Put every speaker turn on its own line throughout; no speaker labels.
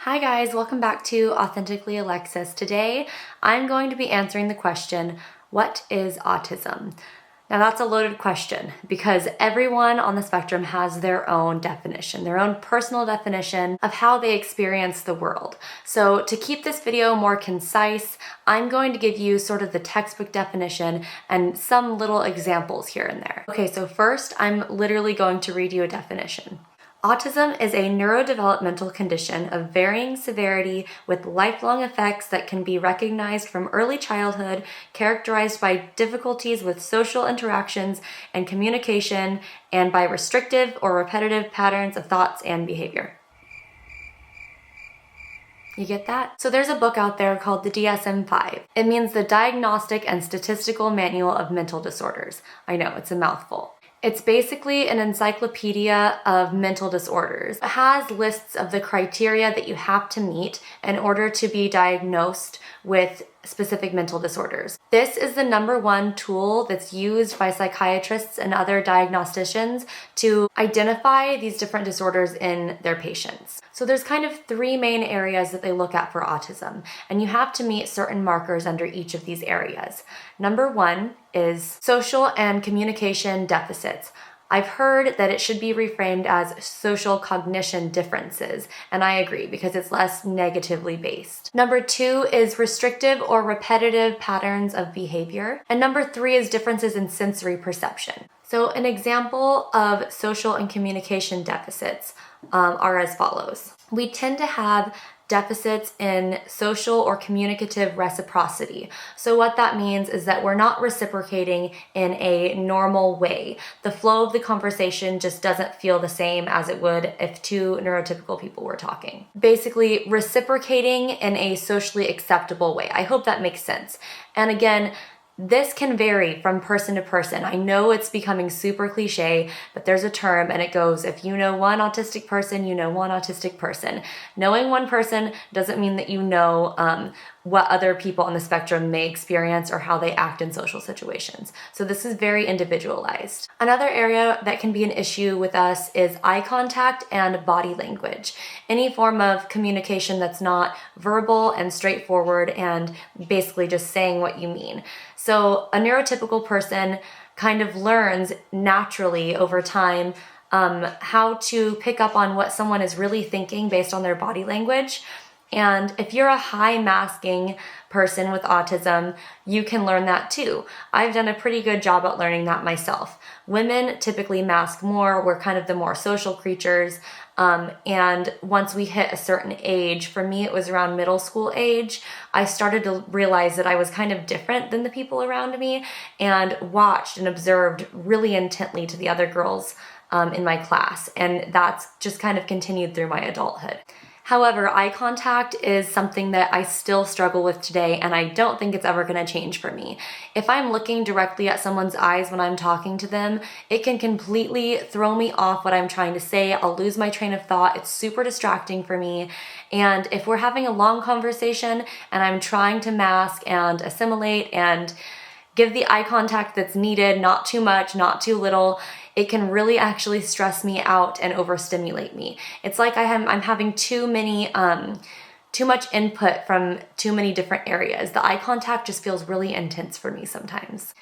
Hi guys, welcome back to Authentically Alexis. Today, I'm going to be answering the question, what is autism? Now that's a loaded question because everyone on the spectrum has their own definition, their own personal definition of how they experience the world. So to keep this video more concise, I'm going to give you sort of the textbook definition and some little examples here and there. Okay, so first, I'm literally going to read you a definition. Autism is a neurodevelopmental condition of varying severity with lifelong effects that can be recognized from early childhood, characterized by difficulties with social interactions and communication, and by restrictive or repetitive patterns of thoughts and behavior. You get that? So there's a book out there called the DSM-5. It means the Diagnostic and Statistical Manual of Mental Disorders. I know, it's a mouthful. It's basically an encyclopedia of mental disorders. It has lists of the criteria that you have to meet in order to be diagnosed with specific mental disorders. This is the #1 tool that's used by psychiatrists and other diagnosticians to identify these different disorders in their patients. So there's kind of 3 main areas that they look at for autism, and you have to meet certain markers under each of these areas. #1 is social and communication deficits. I've heard that it should be reframed as social cognition differences, and I agree because it's less negatively based. #2 is restrictive or repetitive patterns of behavior. And #3 is differences in sensory perception. So an example of social and communication deficits are as follows. We tend to have deficits in social or communicative reciprocity. So what that means is that we're not reciprocating in a normal way. The flow of the conversation just doesn't feel the same as it would if 2 neurotypical people were talking. Basically, reciprocating in a socially acceptable way. I hope that makes sense. And again, this can vary from person to person. I know it's becoming super cliche, but there's a term and it goes, if you know one autistic person, you know one autistic person. Knowing one person doesn't mean that you know what other people on the spectrum may experience or how they act in social situations. So this is very individualized. Another area that can be an issue with us is eye contact and body language. Any form of communication that's not verbal and straightforward and basically just saying what you mean. So a neurotypical person kind of learns naturally over time how to pick up on what someone is really thinking based on their body language. And if you're a high masking person with autism, you can learn that too. I've done a pretty good job at learning that myself. Women typically mask more. We're kind of the more social creatures. And once we hit a certain age, for me it was around middle school age, I started to realize that I was kind of different than the people around me and watched and observed really intently to the other girls in my class. And that's just kind of continued through my adulthood. However, eye contact is something that I still struggle with today, and I don't think it's ever going to change for me. If I'm looking directly at someone's eyes when I'm talking to them, it can completely throw me off what I'm trying to say. I'll lose my train of thought. It's super distracting for me. And if we're having a long conversation and I'm trying to mask and assimilate and give the eye contact that's needed, not too much, not too little, it can really actually stress me out and overstimulate me. It's like I'm having too much input from too many different areas. The eye contact just feels really intense for me sometimes.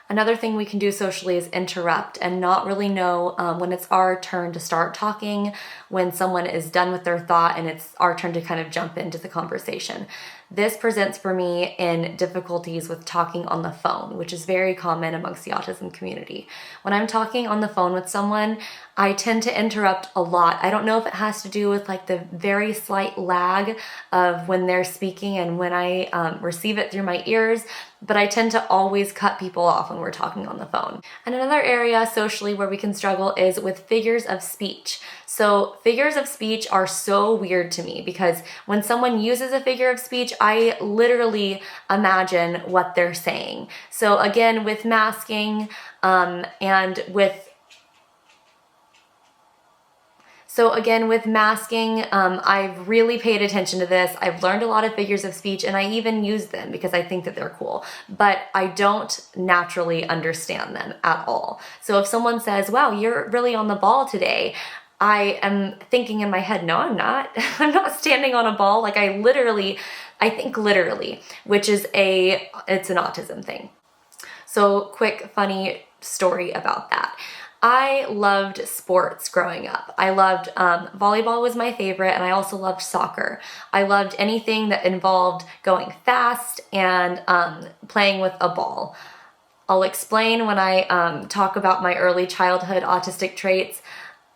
Another thing we can do socially is interrupt and not really know when it's our turn to start talking, when someone is done with their thought and it's our turn to kind of jump into the conversation. This presents for me in difficulties with talking on the phone, which is very common amongst the autism community. When I'm talking on the phone with someone, I tend to interrupt a lot. I don't know if it has to do with like the very slight lag of when they're speaking and when I receive it through my ears, but I tend to always cut people off when we're talking on the phone. And another area socially where we can struggle is with figures of speech. So figures of speech are so weird to me because when someone uses a figure of speech, I literally imagine what they're saying. So again, with masking and with I've really paid attention to this. I've learned a lot of figures of speech and I even use them because I think that they're cool, but I don't naturally understand them at all. So if someone says, wow, you're really on the ball today, I am thinking in my head, no, I'm not. I'm not standing on a ball. Like I think literally, which is it's an autism thing. So quick, funny story about that. I loved sports growing up. I loved volleyball was my favorite, and I also loved soccer. I loved anything that involved going fast and playing with a ball. I'll explain when I talk about my early childhood autistic traits.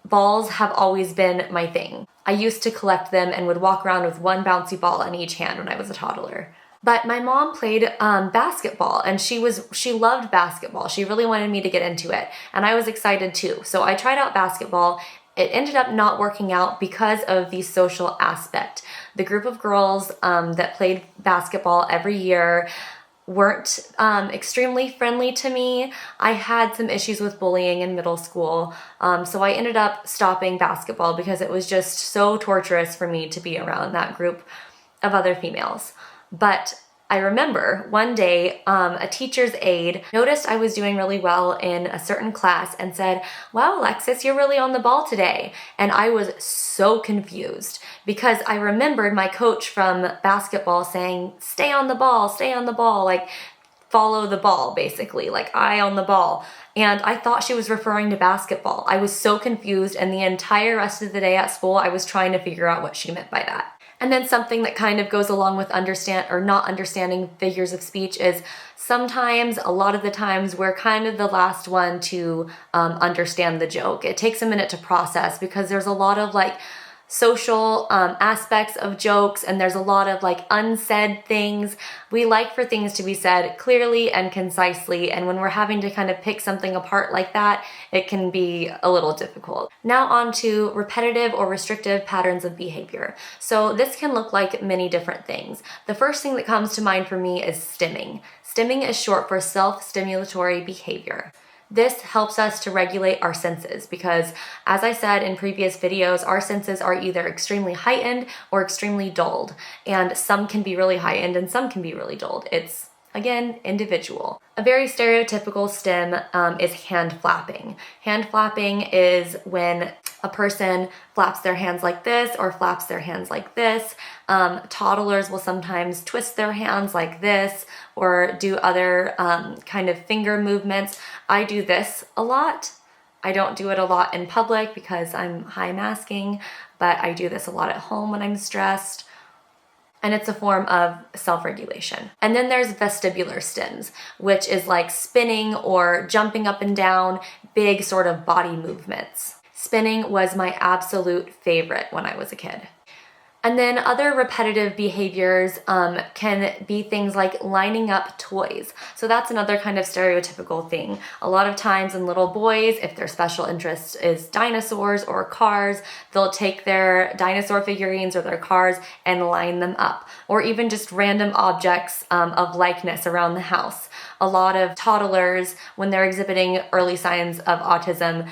Balls have always been my thing. I used to collect them and would walk around with one bouncy ball in each hand when I was a toddler. But my mom played basketball, and she loved basketball. She really wanted me to get into it, and I was excited too. So I tried out basketball. It ended up not working out because of the social aspect. The group of girls that played basketball every year weren't extremely friendly to me. I had some issues with bullying in middle school, so I ended up stopping basketball because it was just so torturous for me to be around that group of other females. But I remember one day a teacher's aide noticed I was doing really well in a certain class and said, "Wow, Alexis, you're really on the ball today." And I was so confused because I remembered my coach from basketball saying, stay on the ball, like follow the ball, basically, like eye on the ball. And I thought she was referring to basketball. I was so confused, and the entire rest of the day at school, I was trying to figure out what she meant by that. And then something that kind of goes along with not understanding figures of speech is sometimes, a lot of the times, we're kind of the last one to understand the joke. It takes a minute to process because there's a lot of like social aspects of jokes, and there's a lot of like unsaid things. We like for things to be said clearly and concisely, and when we're having to kind of pick something apart like that, it can be a little difficult. Now on to repetitive or restrictive patterns of behavior. So this can look like many different things. The first thing that comes to mind for me is stimming. Stimming is short for self-stimulatory behavior. This helps us to regulate our senses because, as I said in previous videos, our senses are either extremely heightened or extremely dulled, and some can be really heightened and some can be really dulled. It's, again, individual. A very stereotypical stim is hand flapping. Hand flapping is when a person flaps their hands like this or flaps their hands like this. Toddlers will sometimes twist their hands like this or do other kind of finger movements. I do this a lot. I don't do it a lot in public because I'm high masking, but I do this a lot at home when I'm stressed. And it's a form of self-regulation. And then there's vestibular stims, which is like spinning or jumping up and down, big sort of body movements. Spinning was my absolute favorite when I was a kid. And then other repetitive behaviors can be things like lining up toys. So that's another kind of stereotypical thing. A lot of times in little boys, if their special interest is dinosaurs or cars, they'll take their dinosaur figurines or their cars and line them up. Or even just random objects of likeness around the house. A lot of toddlers, when they're exhibiting early signs of autism,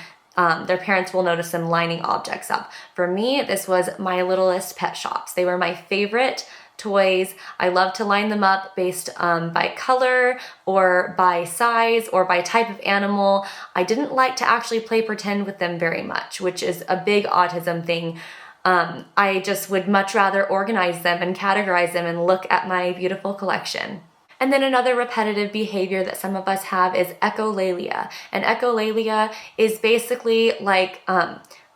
their parents will notice them lining objects up. For me, this was my littlest pet shops. They were my favorite toys. I love to line them up based by color or by size or by type of animal. I didn't like to actually play pretend with them very much, which is a big autism thing. I just would much rather organize them and categorize them and look at my beautiful collection. And then another repetitive behavior that some of us have is echolalia. And echolalia is basically like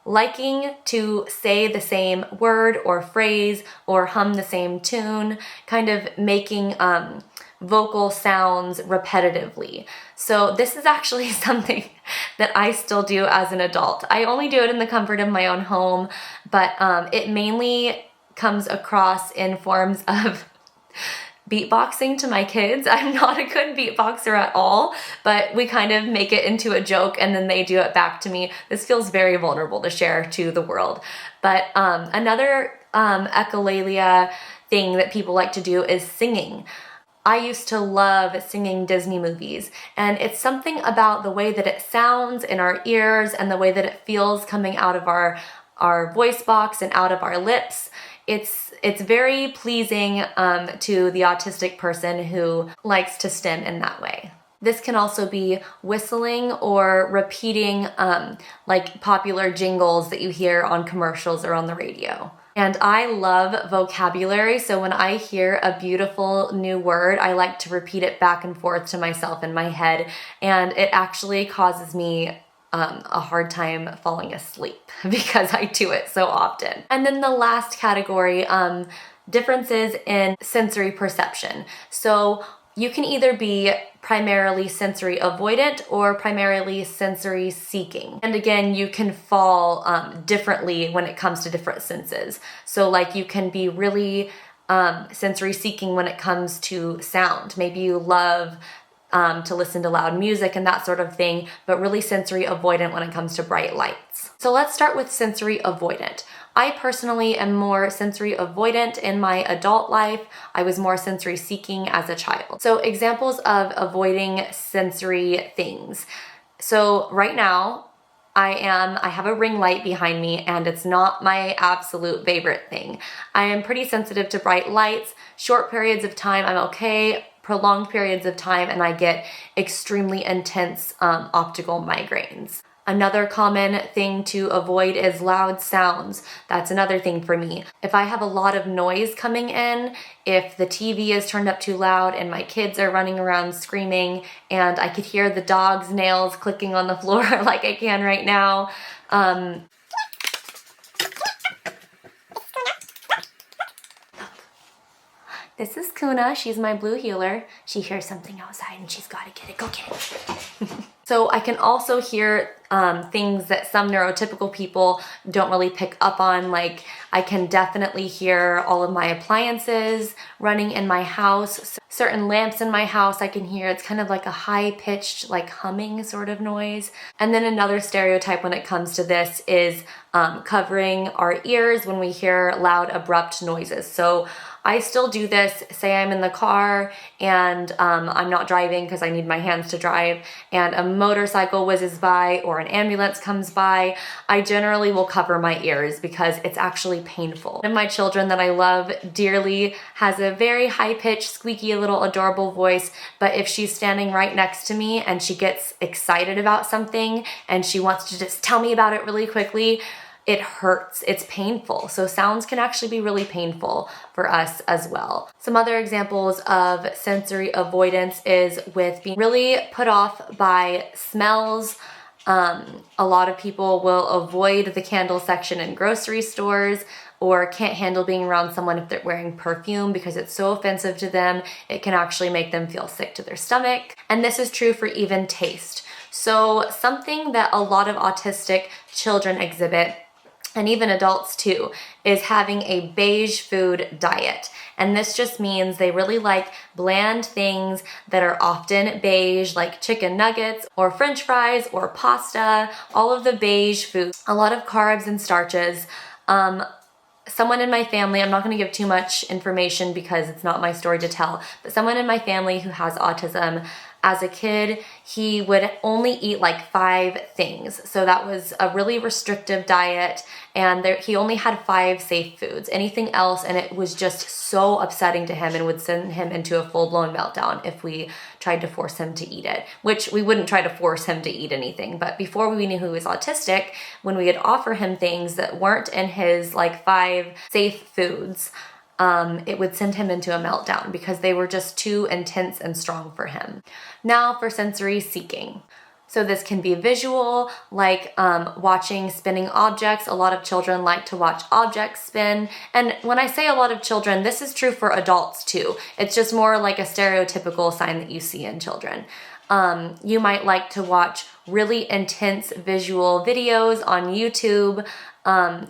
liking to say the same word or phrase or hum the same tune, kind of making vocal sounds repetitively. So this is actually something that I still do as an adult. I only do it in the comfort of my own home, but it mainly comes across in forms of beatboxing to my kids. I'm not a good beatboxer at all, but we kind of make it into a joke and then they do it back to me. This feels very vulnerable to share to the world. But another echolalia thing that people like to do is singing. I used to love singing Disney movies, and it's something about the way that it sounds in our ears and the way that it feels coming out of our voice box and out of our lips. It's very pleasing to the autistic person who likes to stim in that way. This can also be whistling or repeating like popular jingles that you hear on commercials or on the radio. And I love vocabulary, so when I hear a beautiful new word, I like to repeat it back and forth to myself in my head, and it actually causes me a hard time falling asleep because I do it so often. And then the last category, differences in sensory perception. So you can either be primarily sensory avoidant or primarily sensory seeking. And again, you can fall differently when it comes to different senses. So like you can be really sensory seeking when it comes to sound. Maybe you love to listen to loud music and that sort of thing, but really sensory avoidant when it comes to bright lights. So let's start with sensory avoidant. I personally am more sensory avoidant in my adult life. I was more sensory seeking as a child. So examples of avoiding sensory things. So right now, I have a ring light behind me and it's not my absolute favorite thing. I am pretty sensitive to bright lights. Short periods of time, I'm okay. Prolonged periods of time and I get extremely intense optical migraines. Another common thing to avoid is loud sounds. That's another thing for me. If I have a lot of noise coming in, if the TV is turned up too loud and my kids are running around screaming and I could hear the dog's nails clicking on the floor like I can right now, this is Kuna. She's my blue heeler. She hears something outside and she's got to get it. Go get it. So I can also hear things that some neurotypical people don't really pick up on. Like I can definitely hear all of my appliances running in my house. Certain lamps in my house I can hear. It's kind of like a high-pitched, like humming sort of noise. And then another stereotype when it comes to this is covering our ears when we hear loud, abrupt noises. So I still do this, say I'm in the car and I'm not driving because I need my hands to drive and a motorcycle whizzes by or an ambulance comes by, I generally will cover my ears because it's actually painful. One of my children that I love dearly has a very high-pitched, squeaky, little adorable voice, but if she's standing right next to me and she gets excited about something and she wants to just tell me about it really quickly, it hurts, it's painful. So sounds can actually be really painful for us as well. Some other examples of sensory avoidance is with being really put off by smells. A lot of people will avoid the candle section in grocery stores or can't handle being around someone if they're wearing perfume because it's so offensive to them. It can actually make them feel sick to their stomach. And this is true for even taste. So something that a lot of autistic children exhibit, and even adults too, is having a beige food diet. And this just means they really like bland things that are often beige, like chicken nuggets or french fries or pasta, all of the beige foods, a lot of carbs and starches. Someone in my family, I'm not going to give too much information because it's not my story to tell, but someone in my family who has autism, as a kid, he would only eat like 5 things. So that was a really restrictive diet and he only had 5 safe foods. Anything else, and it was just so upsetting to him and would send him into a full-blown meltdown if we tried to force him to eat it, which we wouldn't try to force him to eat anything. But before we knew he was autistic, when we would offer him things that weren't in his like 5 safe foods, it would send him into a meltdown because they were just too intense and strong for him. Now for sensory seeking. So this can be visual, like watching spinning objects. A lot of children like to watch objects spin. And when I say a lot of children, this is true for adults too. It's just more like a stereotypical sign that you see in children. You might like to watch really intense visual videos on YouTube.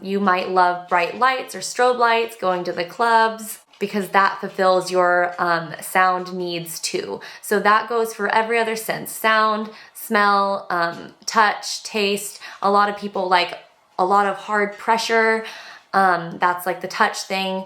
You might love bright lights or strobe lights, going to the clubs, because that fulfills your sound needs too. So that goes for every other sense: sound, smell, touch, taste. A lot of people like a lot of hard pressure. That's like the touch thing.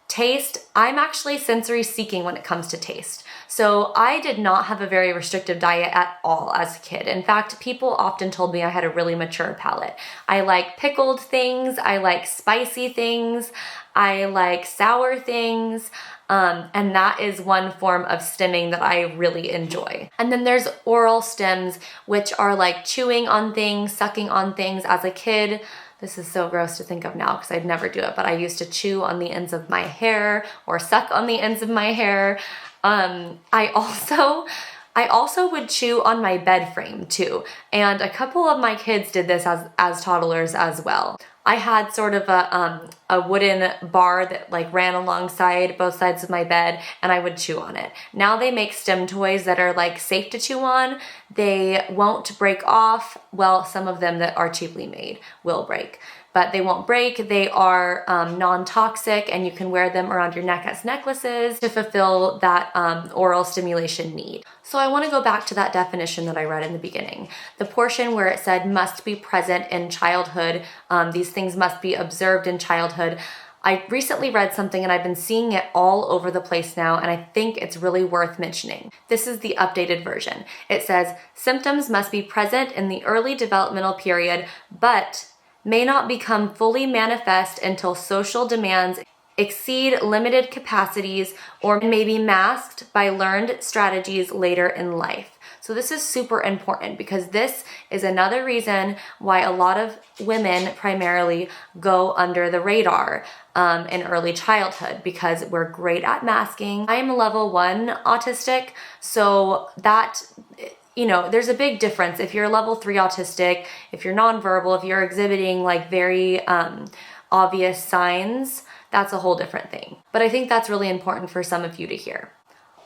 Taste, I'm actually sensory seeking when it comes to taste. So I did not have a very restrictive diet at all as a kid. In fact, people often told me I had a really mature palate. I like pickled things, I like spicy things, I like sour things, and that is one form of stimming that I really enjoy. And then there's oral stims, which are like chewing on things, sucking on things. As a kid, this is so gross to think of now because I'd never do it, but I used to chew on the ends of my hair or suck on the ends of my hair. I also would chew on my bed frame too. And a couple of my kids did this as toddlers as well. I had sort of a wooden bar that like ran alongside both sides of my bed, and I would chew on it. Now they make stem toys that are like safe to chew on. They won't break off. Well, some of them that are cheaply made will break, but they won't break. They are non-toxic, and you can wear them around your neck as necklaces to fulfill that oral stimulation need. So I want to go back to that definition that I read in the beginning. The portion where it said must be present in childhood, these things must be observed in childhood. I recently read something and I've been seeing it all over the place now, and I think it's really worth mentioning. This is the updated version. It says symptoms must be present in the early developmental period, but may not become fully manifest until social demands exceed limited capacities or may be masked by learned strategies later in life. So this is super important because this is another reason why a lot of women primarily go under the radar in early childhood, because we're great at masking. I am a level 1 autistic, so that, you know, there's a big difference. If you're level 3 autistic, if you're nonverbal, if you're exhibiting like very obvious signs, that's a whole different thing. But I think that's really important for some of you to hear.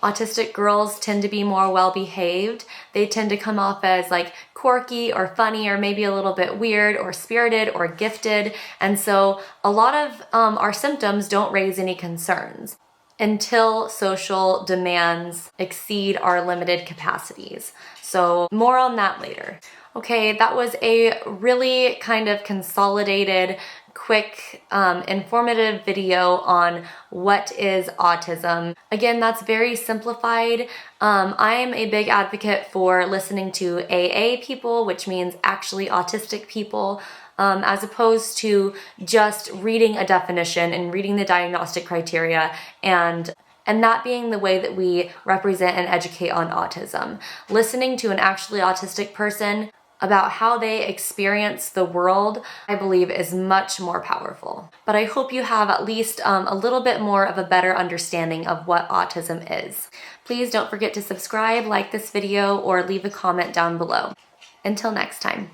Autistic girls tend to be more well-behaved. They tend to come off as like quirky or funny or maybe a little bit weird or spirited or gifted. And so a lot of our symptoms don't raise any concerns until social demands exceed our limited capacities. So more on that later. Okay, that was a really kind of consolidated, quick, informative video on what is autism. Again, that's very simplified. I am a big advocate for listening to AA people, which means actually autistic people, as opposed to just reading a definition and reading the diagnostic criteria and that being the way that we represent and educate on autism. Listening to an actually autistic person about how they experience the world, I believe, is much more powerful. But I hope you have at least a little bit more of a better understanding of what autism is. Please don't forget to subscribe, like this video, or leave a comment down below. Until next time.